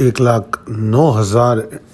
1,09,000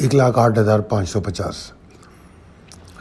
1,08,550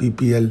PPL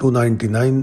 299,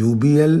UBL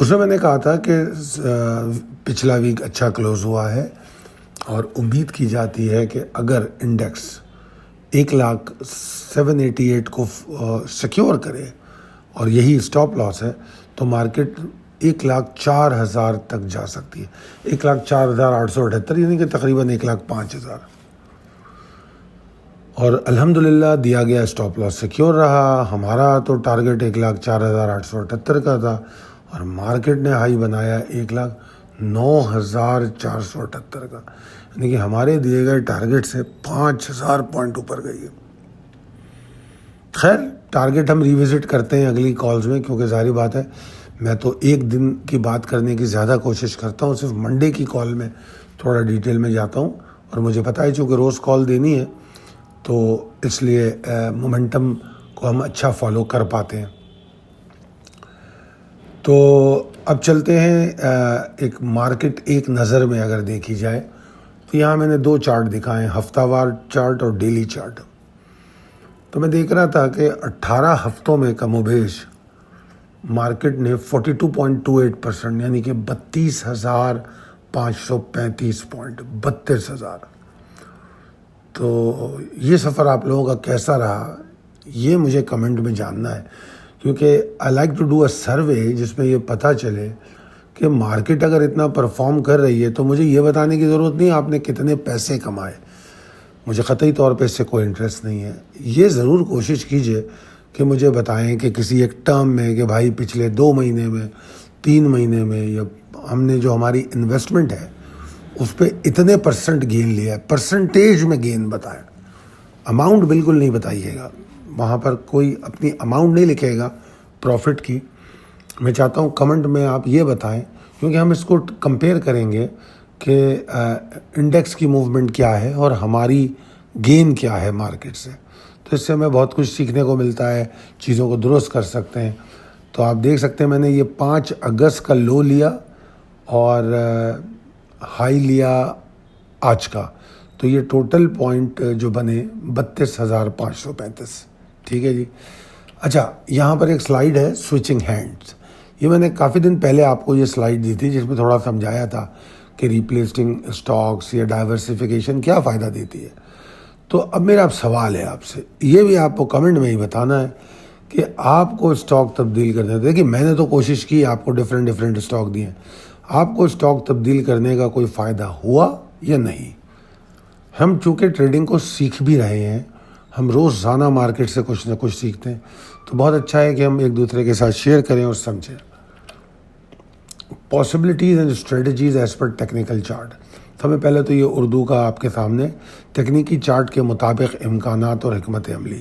اس میں نے کہا تھا کہ پچھلا ویک اچھا کلوز ہوا ہے اور امید کی جاتی ہے کہ اگر انڈیکس 1,788 کو سیکیور کرے اور یہی اسٹاپ لاس ہے تو مارکیٹ 1,04,000 تک جا سکتی ہے. 1,04,878 یعنی کہ تقریباً 1,05,000. اور الحمدللہ دیا گیا اسٹاپ لاس سیکیور رہا. ہمارا تو ٹارگٹ 1,04,878 کا تھا اور مارکیٹ نے ہائی بنایا 1,09,478 کا, یعنی کہ ہمارے دیے گئے ٹارگٹ سے 5,000 پوائنٹ اوپر گئی ہے. خیر ٹارگٹ ہم ریوزٹ کرتے ہیں اگلی کالز میں, کیونکہ ظاہری بات ہے میں تو ایک دن کی بات کرنے کی زیادہ کوشش کرتا ہوں, صرف منڈے کی کال میں تھوڑا ڈیٹیل میں جاتا ہوں. اور مجھے پتہ ہے چونکہ روز کال دینی ہے تو اس لیے مومنٹم کو ہم اچھا فالو کر پاتے ہیں. تو اب چلتے ہیں ایک مارکیٹ ایک نظر میں اگر دیکھی جائے تو یہاں میں نے 2 چارٹ دکھائے ہیں, ہفتہ وار چارٹ اور ڈیلی چارٹ. تو میں دیکھ رہا تھا کہ 18 ہفتوں میں کم و بیش مارکیٹ نے 42.28% یعنی کہ 32,535 پوائنٹ, 32,000. تو یہ سفر آپ لوگوں کا کیسا رہا یہ مجھے کمنٹ میں جاننا ہے, کیونکہ I like to do a survey جس میں یہ پتہ چلے کہ مارکیٹ اگر اتنا پرفارم کر رہی ہے تو مجھے یہ بتانے کی ضرورت نہیں آپ نے کتنے پیسے کمائے, مجھے قطعی طور پہ اس سے کوئی انٹرسٹ نہیں ہے. یہ ضرور کوشش کیجئے کہ مجھے بتائیں کہ کسی ایک ٹرم میں کہ بھائی پچھلے 2 مہینے میں 3 مہینے میں یا ہم نے جو ہماری انویسٹمنٹ ہے اس پہ اتنے % گین لیا ہے, پرسنٹیج میں گین بتائیں, اماؤنٹ بالکل نہیں بتائیے گا. وہاں پر کوئی اپنی اماؤنٹ نہیں لکھے گا پروفٹ کی. میں چاہتا ہوں کمنٹ میں آپ یہ بتائیں, کیونکہ ہم اس کو کمپیئر کریں گے کہ انڈیکس کی موومنٹ کیا ہے اور ہماری گین کیا ہے مارکیٹ سے. تو اس سے ہمیں بہت کچھ سیکھنے کو ملتا ہے, چیزوں کو درست کر سکتے ہیں. تو آپ دیکھ سکتے ہیں میں نے یہ 5 اگست کا لو لیا اور ہائی لیا آج کا, تو یہ ٹوٹل پوائنٹ جو بنے 32,535. ٹھیک ہے جی. اچھا یہاں پر ایک سلائیڈ ہے سوئچنگ ہینڈز. یہ میں نے کافی دن پہلے آپ کو یہ سلائیڈ دی تھی جس میں تھوڑا سمجھایا تھا کہ ریپلیسنگ اسٹاکس یا ڈائیورسیفیکیشن کیا فائدہ دیتی ہے. تو اب میرا اب سوال ہے آپ سے, یہ بھی آپ کو کمنٹ میں ہی بتانا ہے کہ آپ کو اسٹاک تبدیل کرنے ہیں. دیکھیے میں نے تو کوشش کی آپ کو ڈفرینٹ اسٹاک دیے, آپ کو اسٹاک تبدیل کرنے کا کوئی فائدہ ہوا یا نہیں. ہم چونکہ ٹریڈنگ کو سیکھ بھی رہے ہیں, ہم روزانہ مارکیٹ سے کچھ نہ کچھ سیکھتے ہیں, تو بہت اچھا ہے کہ ہم ایک دوسرے کے ساتھ شیئر کریں اور سمجھیں. Possibilities and strategies as per technical chart. سب سے پہلے تو یہ اردو کا آپ کے سامنے تکنیکی چارٹ کے مطابق امکانات اور حکمت عملی.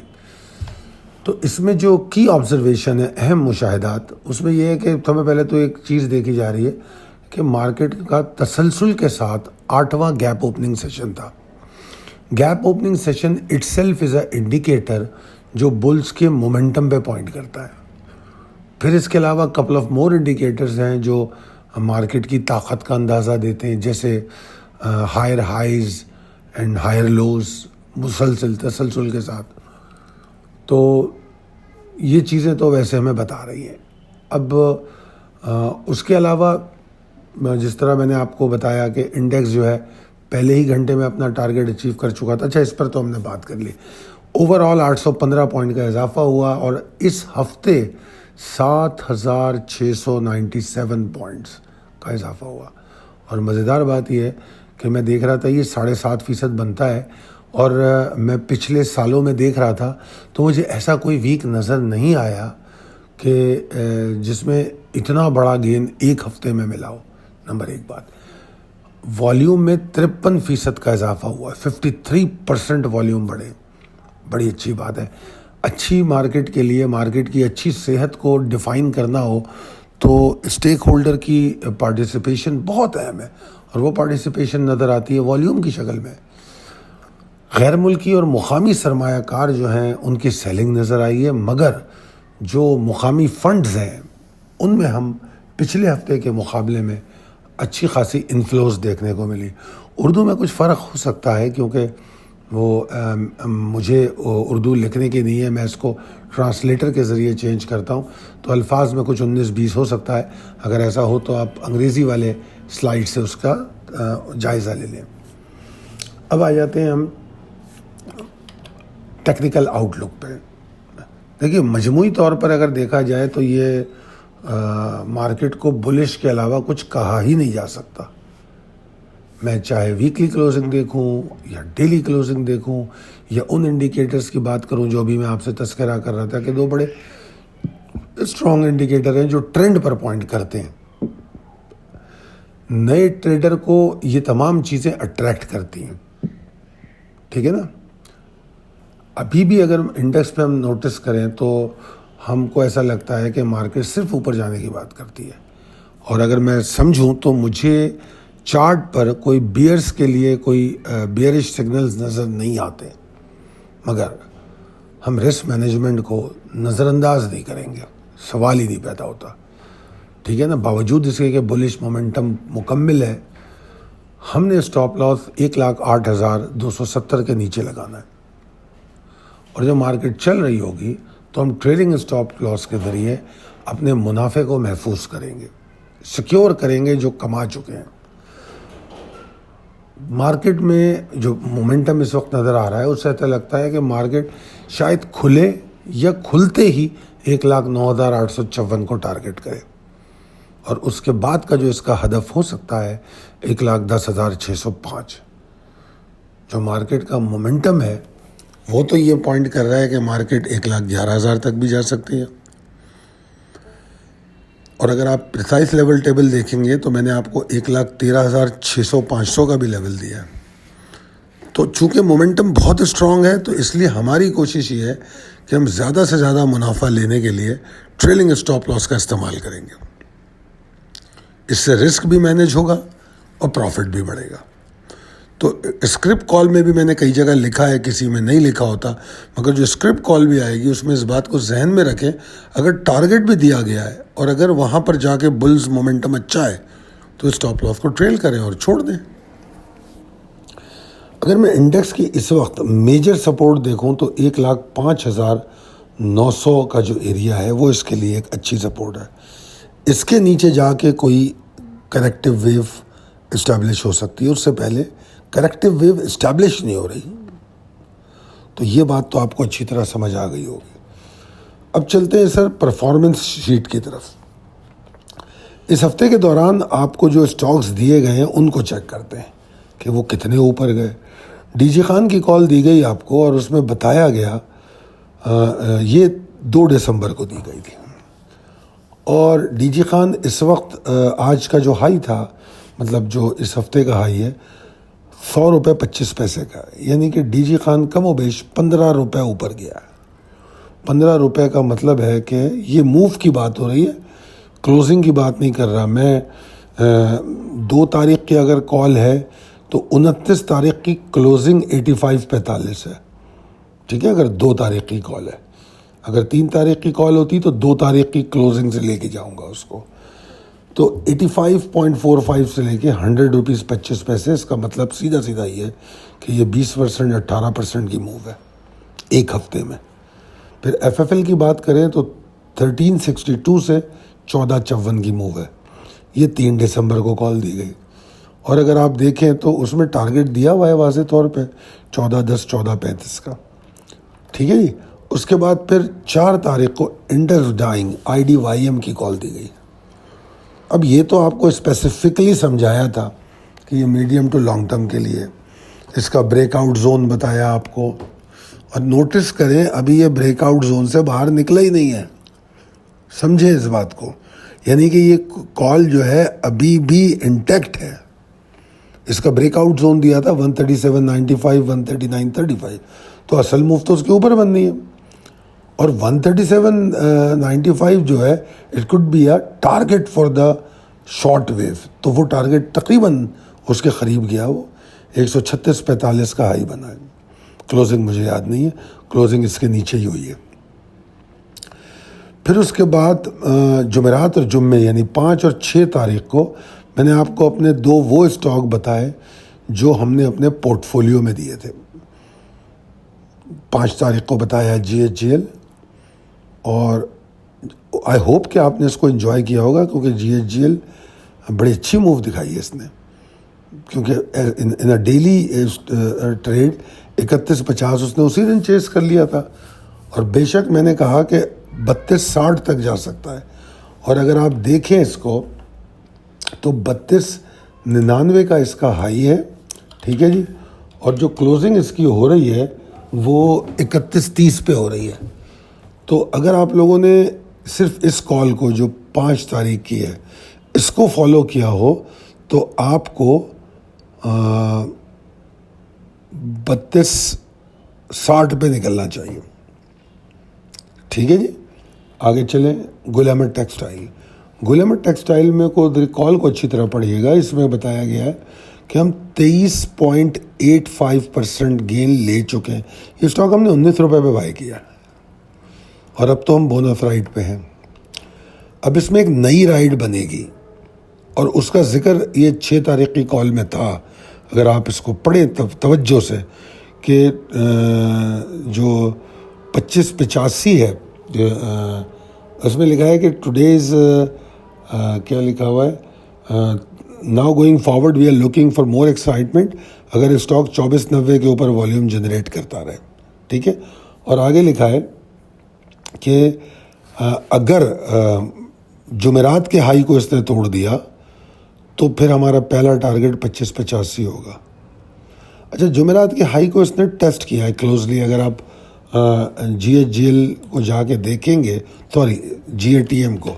تو اس میں جو کی آبزرویشن ہے, اہم مشاہدات, اس میں یہ ہے کہ سب سے پہلے تو ایک چیز دیکھی جا رہی ہے کہ مارکیٹ کا تسلسل کے ساتھ 8واں گیپ اوپننگ سیشن تھا. Gap opening session it self is a indicator جو بلز کے مومنٹم پہ پوائنٹ کرتا ہے. پھر اس کے علاوہ کپل آف مور انڈیکیٹرز ہیں جو مارکیٹ کی طاقت کا اندازہ دیتے ہیں, جیسے higher highs and higher lows تسلسل کے ساتھ. تو یہ چیزیں تو ویسے ہمیں بتا رہی ہیں. اب اس کے علاوہ جس طرح میں نے آپ کو بتایا کہ انڈیکس جو ہے پہلے ہی گھنٹے میں اپنا ٹارگٹ اچیو کر چکا تھا. اچھا اس پر تو ہم نے بات کر لی. اوور آل 815 پوائنٹ کا اضافہ ہوا اور اس ہفتے 7,697 پوائنٹس کا اضافہ ہوا. اور مزیدار بات یہ ہے کہ میں دیکھ رہا تھا یہ 7.5% بنتا ہے, اور میں پچھلے سالوں میں دیکھ رہا تھا تو مجھے ایسا کوئی ویک نظر نہیں آیا کہ جس میں اتنا بڑا گین ایک ہفتے میں ملا ہو. نمبر 1 بات, والیوم میں 53% کا اضافہ ہوا, 53% والیوم بڑھے, بڑی اچھی بات ہے. اچھی مارکیٹ کے لیے, مارکیٹ کی اچھی صحت کو ڈیفائن کرنا ہو تو اسٹیک ہولڈر کی پارٹیسپیشن بہت اہم ہے, اور وہ پارٹیسپیشن نظر آتی ہے والیوم کی شکل میں. غیر ملکی اور مقامی سرمایہ کار جو ہیں ان کی سیلنگ نظر آئی ہے, مگر جو مقامی فنڈز ہیں ان میں ہم پچھلے ہفتے کے مقابلے میں اچھی خاصی انفلوز دیکھنے کو ملی. اردو میں کچھ فرق ہو سکتا ہے کیونکہ وہ مجھے اردو لکھنے کی نہیں ہے، میں اس کو ٹرانسلیٹر کے ذریعے چینج کرتا ہوں، تو الفاظ میں کچھ 19-20 ہو سکتا ہے. اگر ایسا ہو تو آپ انگریزی والے سلائیڈ سے اس کا جائزہ لے لیں. اب آ جاتے ہیں ہم ٹیکنیکل آؤٹ لک پہ. دیکھیے مجموعی طور پر اگر دیکھا جائے تو یہ مارکیٹ کو بلش کے علاوہ کچھ کہا ہی نہیں جا سکتا. میں چاہے ویکلی کلوزنگ دیکھوں یا ڈیلی کلوزنگ دیکھوں یا ان انڈیکیٹرز کی بات کروں جو بھی میں آپ سے تذکرہ کر رہا تھا کہ 2 بڑے اسٹرانگ انڈیکیٹر ہیں جو ٹرینڈ پر پوائنٹ کرتے ہیں. نئے ٹریڈر کو یہ تمام چیزیں اٹریکٹ کرتی ہیں، ٹھیک ہے نا. ابھی بھی اگر انڈیکس پہ ہم نوٹس کریں تو ہم کو ایسا لگتا ہے کہ مارکیٹ صرف اوپر جانے کی بات کرتی ہے، اور اگر میں سمجھوں تو مجھے چارٹ پر کوئی بیئرز کے لیے کوئی بیئرش سگنلز نظر نہیں آتے. مگر ہم رسک مینجمنٹ کو نظر انداز نہیں کریں گے، سوال ہی نہیں پیدا ہوتا، ٹھیک ہے نا. باوجود اس کے کہ بلش مومنٹم مکمل ہے، ہم نے اسٹاپ لاس 1,08,270 کے نیچے لگانا ہے، اور جب مارکیٹ چل رہی ہوگی تو ہم ٹریلنگ اسٹاپ لاس کے ذریعے اپنے منافع کو محفوظ کریں گے، سیکیور کریں گے جو کما چکے ہیں. مارکیٹ میں جو مومنٹم اس وقت نظر آ رہا ہے اس سے ایسا لگتا ہے کہ مارکیٹ شاید کھلے یا کھلتے ہی 1,09,854 کو ٹارگٹ کرے، اور اس کے بعد کا جو اس کا ہدف ہو سکتا ہے 1,10,605. جو مارکیٹ کا مومنٹم ہے وہ تو یہ پوائنٹ کر رہا ہے کہ مارکیٹ 1,11,000 تک بھی جا سکتی ہے. اور اگر آپ پریسائز لیول ٹیبل دیکھیں گے تو میں نے آپ کو 1,13,600-500 کا بھی لیول دیا ہے. تو چونکہ مومنٹم بہت اسٹرانگ ہے تو اس لیے ہماری کوشش یہ ہے کہ ہم زیادہ سے زیادہ منافع لینے کے لیے ٹریلنگ اسٹاپ لاس کا استعمال کریں گے. اس سے رسک بھی مینیج ہوگا اور پروفٹ بھی بڑھے گا. تو اسکرپٹ کال میں بھی میں نے کئی جگہ لکھا ہے، کسی میں نہیں لکھا ہوتا، مگر جو اسکرپٹ کال بھی آئے گی اس میں اس بات کو ذہن میں رکھیں، اگر ٹارگٹ بھی دیا گیا ہے اور اگر وہاں پر جا کے بلز مومنٹم اچھا ہے تو اسٹاپ لاس کو ٹریل کریں اور چھوڑ دیں. اگر میں انڈیکس کی اس وقت میجر سپورٹ دیکھوں تو 1,05,900 کا جو ایریا ہے وہ اس کے لیے ایک اچھی سپورٹ ہے. اس کے نیچے جا کے کوئی کریکٹیو ویو اسٹیبلش ہو سکتی ہے، اس سے پہلے کریکٹیو ویو اسٹیبلش نہیں ہو رہی. تو یہ بات تو آپ کو اچھی طرح سمجھ آ گئی ہوگی. اب چلتے ہیں سر پرفارمنس شیٹ کی طرف. اس ہفتے کے دوران آپ کو جو اسٹاکس دیے گئے ہیں ان کو چیک کرتے ہیں کہ وہ کتنے اوپر گئے. ڈی جی خان کی کال دی گئی آپ کو اور اس میں بتایا گیا یہ 2 دسمبر کو دی گئی تھی، اور ڈی جی خان اس وقت آج کا جو ہائی تھا، مطلب جو اس ہفتے کا ہائی ہے 100 روپے 25 پیسے کا، یعنی کہ ڈی جی خان کم و بیش 15 روپے اوپر گیا. 15 روپے کا مطلب ہے کہ یہ موو کی بات ہو رہی ہے، کلوزنگ کی بات نہیں کر رہا میں. 2 تاریخ کی اگر کال ہے تو 29 تاریخ کی کلوزنگ 85.45 ہے، ٹھیک ہے. اگر 2 تاریخ کی کال ہے، اگر 3 تاریخ کی کال ہوتی تو 2 تاریخ کی کلوزنگ سے لے کے جاؤں گا اس کو. تو 85.45 سے لے کے 100 روپیز 25 پیسے، اس کا مطلب سیدھا سیدھا یہ ہے کہ یہ 20% 18% کی موو ہے ایک ہفتے میں. پھر ایف ایف ایل کی بات کریں تو 1362 سے 1454 کی موو ہے. یہ 3 دسمبر کو کال دی گئی، اور اگر آپ دیکھیں تو اس میں ٹارگٹ دیا ہوا ہے واضح طور پہ 1410 1435 کا، ٹھیک ہے جی. اس کے بعد پھر 4 تاریخ کو انڈس ڈائنگ IDYM کی کال دی گئی. اب یہ تو آپ کو اسپیسیفکلی سمجھایا تھا کہ یہ میڈیم ٹو لانگ ٹرم کے لیے، اس کا بریک آؤٹ زون بتایا آپ کو، اور نوٹس کریں ابھی یہ بریک آؤٹ زون سے باہر نکلا ہی نہیں ہے. سمجھیں اس بات کو، یعنی کہ یہ کال جو ہے ابھی بھی انٹیکٹ ہے. اس کا بریک آؤٹ زون دیا تھا 137.95 139.35، تو اصل موو تو اس کے اوپر بننی ہے. اور 137.95 جو ہے it could be a target for the short wave, تو وہ ٹارگٹ تقریباً اس کے قریب گیا، وہ 136.45 کا ہائی بنا ہے. کلوزنگ مجھے یاد نہیں ہے، کلوزنگ اس کے نیچے ہی ہوئی ہے. پھر اس کے بعد جمعرات اور جمعے یعنی 5 اور 6 تاریخ کو میں نے آپ کو اپنے 2 وہ اسٹاک بتائے جو ہم نے اپنے پورٹ فولیو میں دیے تھے. 5 تاریخ کو بتایا GHGL, اور آئی ہوپ کہ آپ نے اس کو انجوائے کیا ہوگا, کیونکہ GHGL بڑی اچھی موو دکھائی ہے اس نے, کیونکہ ان اے ڈیلی ٹریڈ 31.50 اس نے اسی دن چیز کر لیا تھا, اور بے شک میں نے کہا کہ 32.60 تک جا سکتا ہے, اور اگر آپ دیکھیں اس کو تو 32.99 کا اس کا ہائی ہے, ٹھیک ہے جی, اور جو کلوزنگ اس کی ہو رہی ہے وہ 31.30 پہ ہو رہی ہے. تو اگر آپ لوگوں نے صرف اس کال کو جو 5 تاریخ کی ہے اس کو فالو کیا ہو تو آپ کو 32.60 پہ نکلنا چاہیے, ٹھیک ہے جی. آگے چلیں. گل احمد ٹیکسٹائل. گل احمد ٹیکسٹائل میں کو کال کو اچھی طرح پڑھیے گا, اس میں بتایا گیا ہے کہ ہم 23.85% گین لے چکے ہیں. یہ اسٹاک ہم نے 19 روپے پہ بائی کیا, اور اب تو ہم بونس رائٹ پہ ہیں. اب اس میں ایک نئی رائڈ بنے گی, اور اس کا ذکر یہ 6 تاریخ کی کال میں تھا. اگر آپ اس کو پڑھیں توجہ سے, کہ جو 25.85 ہے, اس میں لکھا ہے کہ ٹوڈیز کیا لکھا ہوا ہے, now going forward we are looking for more excitement, اگر اسٹاک 24.90 کے اوپر والیوم جنریٹ کرتا رہے, ٹھیک ہے. اور آگے لکھا ہے کہ اگر جمعرات کے ہائی کو اس نے توڑ دیا تو پھر ہمارا پہلا ٹارگٹ 25.85 ہوگا. اچھا, جمعرات کے ہائی کو اس نے ٹیسٹ کیا ہے کلوزلی. اگر آپ GHGL کو جا کے دیکھیں گے, سوری GATM کو,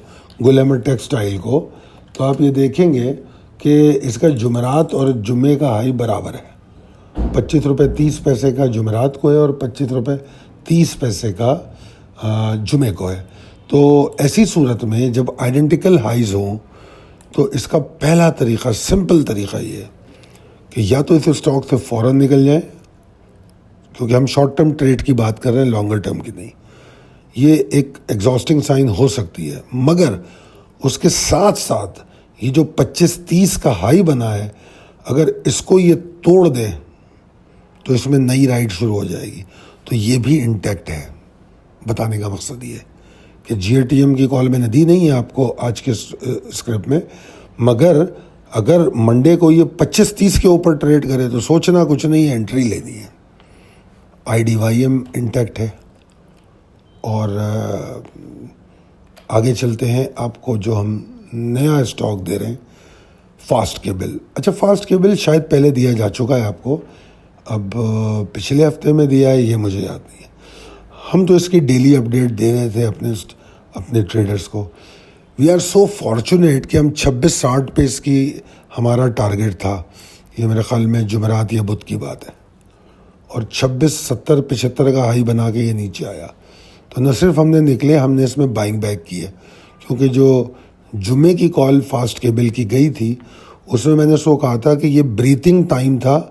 گل احمد ٹیکسٹائل کو, تو آپ یہ دیکھیں گے کہ اس کا جمعرات اور جمعے کا ہائی برابر ہے. 25 روپے 30 پیسے کا جمعرات کو ہے, اور 25 روپے 30 پیسے کا جمعے کو ہے. تو ایسی صورت میں جب آئیڈینٹیکل ہائیز ہوں تو اس کا پہلا طریقہ, سمپل طریقہ یہ ہے کہ یا تو اس اسٹاک سے فوراً نکل جائیں, کیونکہ ہم شارٹ ٹرم ٹریڈ کی بات کر رہے ہیں, لانگر ٹرم کی نہیں. یہ ایک ایگزاسٹنگ سائن ہو سکتی ہے, مگر اس کے ساتھ ساتھ یہ جو 25.30 کا ہائی بنا ہے, اگر اس کو یہ توڑ دیں تو اس میں نئی رائڈ شروع ہو جائے گی. تو یہ بھی انٹیکٹ ہے. بتانے کا مقصد یہ ہے کہ GATM کی کال میں نے دی نہیں ہے آپ کو آج کے اسکرپٹ میں, مگر اگر منڈے کو یہ 25.30 کے اوپر ٹریڈ کرے تو سوچنا کچھ نہیں ہے, انٹری لینی ہے. IDYM انٹیکٹ ہے. اور آگے چلتے ہیں. آپ کو جو ہم نیا اسٹاک دے رہے ہیں, فاسٹ کیبل. اچھا, فاسٹ کیبل شاید پہلے دیا جا چکا ہے آپ کو, اب پچھلے ہفتے میں دیا ہے یہ مجھے یاد نہیں ہے. ہم تو اس کی ڈیلی اپڈیٹ دے رہے تھے اپنے ٹریڈرز کو. وی آر سو فارچونیٹ کہ ہم 26.60 پہ اس کی ہمارا ٹارگیٹ تھا. یہ میرے خیال میں جمعرات یا بدھ کی بات ہے, اور 26.70-75 کا ہائی بنا کے یہ نیچے آیا. تو نہ صرف ہم نے نکلے, ہم نے اس میں بائنگ بیک کی ہے, کیونکہ جو جمعے کی کال فاسٹ کیبل کی گئی تھی اس میں نے سو کہا تھا کہ یہ بریتنگ ٹائم تھا.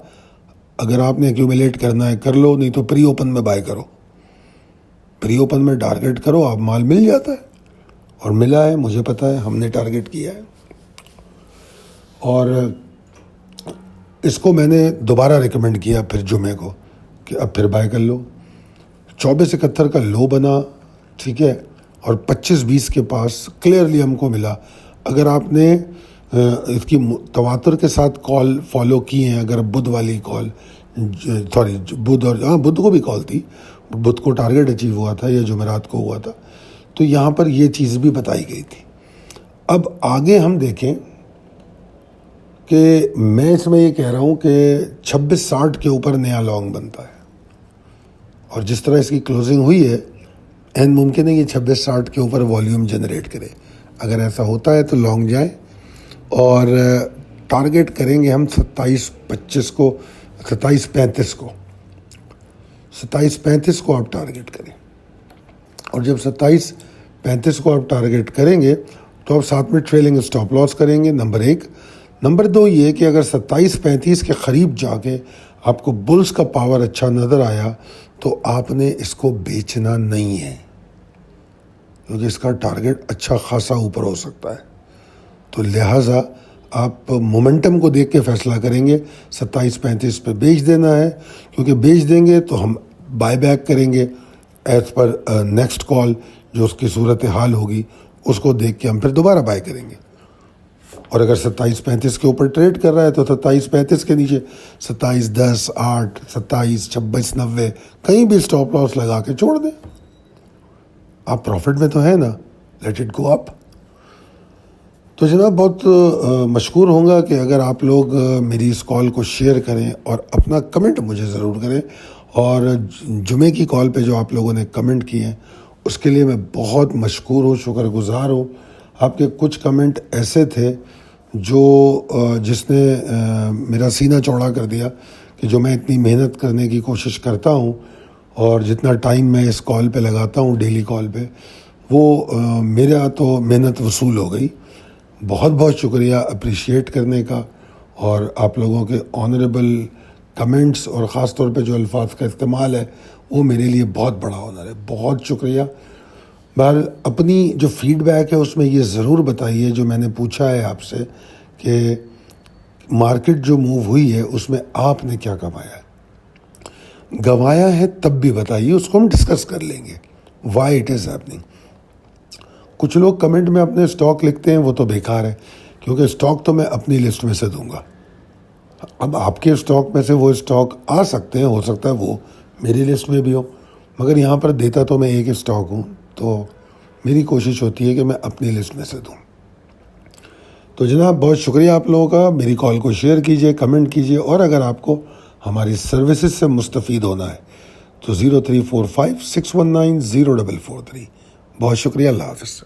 اگر آپ نے ایکیومولیٹ کرنا ہے کر لو, نہیں تو پری اوپن میں بائی کرو. پری اوپن میں ٹارگیٹ کرو, آپ مال مل جاتا ہے, اور ملا ہے, مجھے پتہ ہے, ہم نے ٹارگیٹ کیا ہے. اور اس کو میں نے دوبارہ ریکمینڈ کیا پھر جمعے کو کہ اب پھر بائی کر لو. 24.71 کا لو بنا, ٹھیک ہے, اور 25.20 کے پاس کلیئرلی ہم کو ملا. اگر آپ نے اس کی تواتر کے ساتھ کال فالو کی ہیں, اگر بدھ والی کال, سوری بدھ, اور بدھ کو بھی کال تھی, بدھ کو ٹارگیٹ اچیو ہوا تھا یا جمعرات کو ہوا تھا, تو یہاں پر یہ چیز بھی بتائی گئی تھی. اب آگے ہم دیکھیں کہ میں اس میں یہ کہہ رہا ہوں کہ 26.60 کے اوپر نیا لانگ بنتا ہے, اور جس طرح اس کی کلوزنگ ہوئی ہے این ممکن ہے یہ 26.60 کے اوپر والیوم جنریٹ کرے. اگر ایسا ہوتا ہے تو لانگ جائیں, اور ٹارگیٹ کریں گے ہم 27.25 کو, 27.35 کو. 27.35 کو آپ ٹارگیٹ کریں, اور جب 27.35 کو آپ ٹارگیٹ کریں گے تو آپ ساتھ میں ٹریلنگ اسٹاپ لاس کریں گے, نمبر 1. نمبر 2 یہ کہ اگر 27.35 کے قریب جا کے آپ کو بلز کا پاور اچھا نظر آیا تو آپ نے اس کو بیچنا نہیں ہے, کیونکہ اس کا ٹارگیٹ اچھا خاصا اوپر ہو سکتا ہے. تو لہٰذا آپ مومنٹم کو دیکھ کے فیصلہ کریں گے. 27.35 پہ بیچ دینا ہے, کیونکہ بیچ دیں گے تو ہم بائی بیک کریں گے ایز پر نیکسٹ کال جو اس کی صورت حال ہوگی اس کو دیکھ کے ہم پھر دوبارہ بائی کریں گے. اور اگر 27.35 کے اوپر ٹریڈ کر رہا ہے تو 27.35 کے نیچے 27.10 8 27 26 90 کہیں بھی اسٹاپ لاس لگا کے چھوڑ دیں. آپ پروفٹ میں تو ہے نا, لیٹ اٹ گو اپ. تو جناب بہت مشکور ہوں گا کہ اگر آپ لوگ میری اس کال کو شیئر کریں اور اپنا کمنٹ مجھے ضرور کریں. اور جمعے کی کال پہ جو آپ لوگوں نے کمنٹ کیے ہیں اس کے لیے میں بہت مشکور ہوں, شکر گزار ہوں. آپ کے کچھ کمنٹ ایسے تھے جو جس نے میرا سینہ چوڑا کر دیا کہ جو میں اتنی محنت کرنے کی کوشش کرتا ہوں اور جتنا ٹائم میں اس کال پہ لگاتا ہوں ڈیلی کال پہ, وہ میرا تو محنت وصول ہو گئی. بہت بہت شکریہ اپریشیٹ کرنے کا, اور آپ لوگوں کے آنریبل کمنٹس اور خاص طور پہ جو الفاظ کا استعمال ہے وہ میرے لیے بہت بڑا آنر ہے. بہت شکریہ. بہر اپنی جو فیڈ بیک ہے اس میں یہ ضرور بتائیے جو میں نے پوچھا ہے آپ سے کہ مارکیٹ جو موو ہوئی ہے اس میں آپ نے کیا کمایا ہے. گنوایا ہے تب بھی بتائیے, اس کو ہم ڈسکس کر لیں گے وائی اٹ از ہیپننگ. کچھ لوگ کمنٹ میں اپنے اسٹاک لکھتے ہیں, وہ تو بیکار ہے کیونکہ اسٹاک تو میں اپنی لسٹ میں سے دوں گا. اب آپ کے اسٹاک میں سے وہ اسٹاک آ سکتے ہیں, ہو سکتا ہے وہ میری لسٹ میں بھی ہو, مگر یہاں پر دیتا تو میں ایک اسٹاک ہوں, تو میری کوشش ہوتی ہے کہ میں اپنی لسٹ میں سے دوں. تو جناب بہت شکریہ آپ لوگوں کا. میری کال کو شیئر کیجئے, کمنٹ کیجئے, اور اگر آپ کو ہماری سروسز سے مستفید ہونا ہے تو 0345 619 0443. بہت شکریہ. اللہ حافظ.